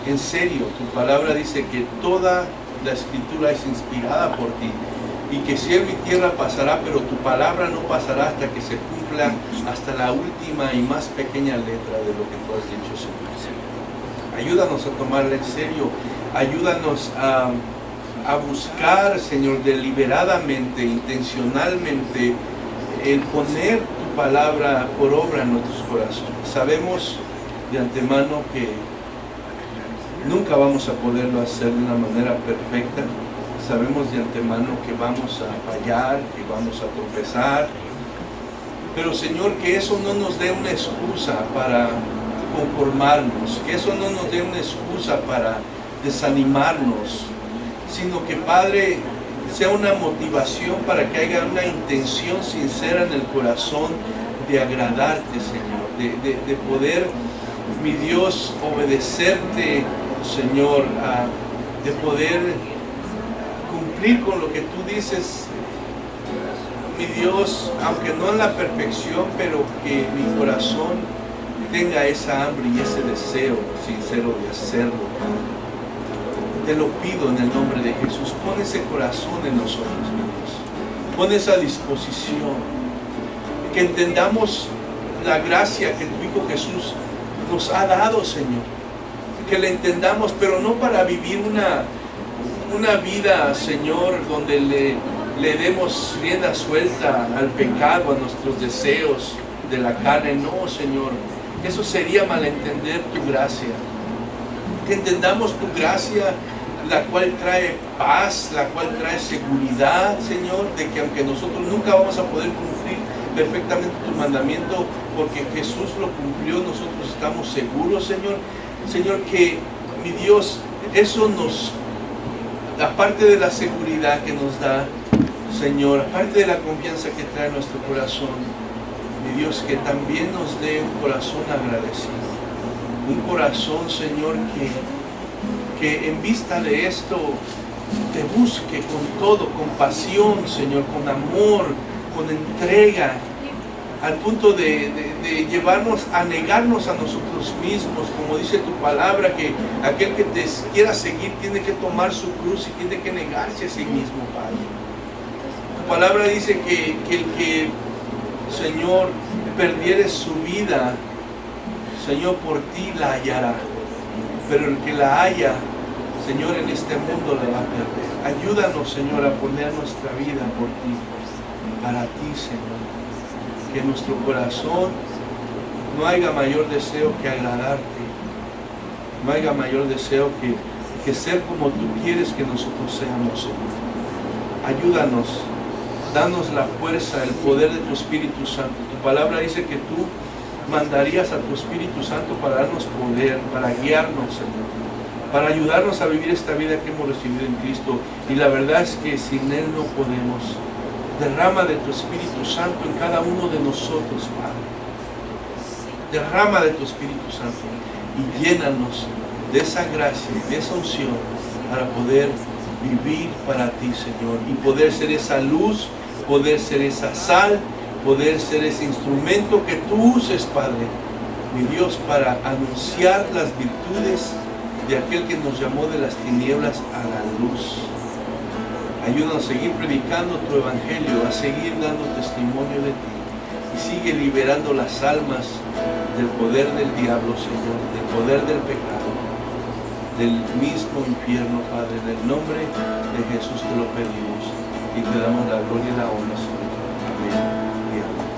en serio. Tu palabra dice que toda la Escritura es inspirada por ti, y que cielo y tierra pasará, pero tu palabra no pasará hasta que se cumpla hasta la última y más pequeña letra de lo que tú has dicho, Señor. Ayúdanos a tomarla en serio, ayúdanos a buscar, Señor, deliberadamente, intencionalmente, el poner tu palabra por obra en nuestros corazones. Sabemos de antemano que nunca vamos a poderlo hacer de una manera perfecta. Sabemos de antemano que vamos a fallar, que vamos a tropezar. Pero, Señor, que eso no nos dé una excusa para conformarnos, que eso no nos dé una excusa para desanimarnos, sino que, Padre, sea una motivación para que haya una intención sincera en el corazón de agradarte, Señor, de poder, mi Dios, obedecerte, Señor, de poder cumplir con lo que tú dices, mi Dios, aunque no en la perfección, pero que mi corazón tenga esa hambre y ese deseo sincero de hacerlo. Te lo pido en el nombre de Jesús. Pon ese corazón en nosotros, mi Dios. Pon esa disposición. Que entendamos la gracia que tu Hijo Jesús nos ha dado, Señor. Que la entendamos, pero no para vivir una vida, Señor, donde le demos rienda suelta al pecado, a nuestros deseos de la carne. No, Señor. Eso sería malentender tu gracia. Que entendamos tu gracia, la cual trae paz, la cual trae seguridad, Señor, de que aunque nosotros nunca vamos a poder cumplir perfectamente tu mandamiento, porque Jesús lo cumplió, nosotros estamos seguros, Señor. Señor, que, mi Dios, eso nos, aparte de la seguridad que nos da, Señor, aparte de la confianza que trae nuestro corazón, mi Dios, que también nos dé un corazón agradecido, un corazón, Señor, que en vista de esto te busque con todo, con pasión, Señor, con amor, con entrega, al punto de llevarnos a negarnos a nosotros mismos, como dice tu palabra, que aquel que te quiera seguir tiene que tomar su cruz y tiene que negarse a sí mismo, Padre. Tu palabra dice que el que, Señor, perdiere su vida, Señor, por ti la hallará, pero el que la haya, Señor, en este mundo la va a perder. Ayúdanos, Señor, a poner nuestra vida por ti, para ti, Señor. Que en nuestro corazón no haya mayor deseo que agradarte, no haya mayor deseo que ser como tú quieres que nosotros seamos, Señor. Ayúdanos. Danos la fuerza, el poder de tu Espíritu Santo. Tu palabra dice que tú mandarías a tu Espíritu Santo para darnos poder, para guiarnos, Señor, para ayudarnos a vivir esta vida que hemos recibido en Cristo. Y la verdad es que sin Él no podemos. Derrama de tu Espíritu Santo en cada uno de nosotros, Padre. Derrama de tu Espíritu Santo y llénanos de esa gracia y de esa unción para poder vivir para ti, Señor, y poder ser esa luz, poder ser esa sal, poder ser ese instrumento que tú uses, Padre, mi Dios, para anunciar las virtudes de aquel que nos llamó de las tinieblas a la luz. Ayúdanos a seguir predicando tu evangelio, a seguir dando testimonio de ti, y sigue liberando las almas del poder del diablo, Señor, del poder del pecado, del mismo infierno, Padre. En el nombre de Jesús te lo pedimos y te damos la gloria y la honra, Señor. Amén y amén.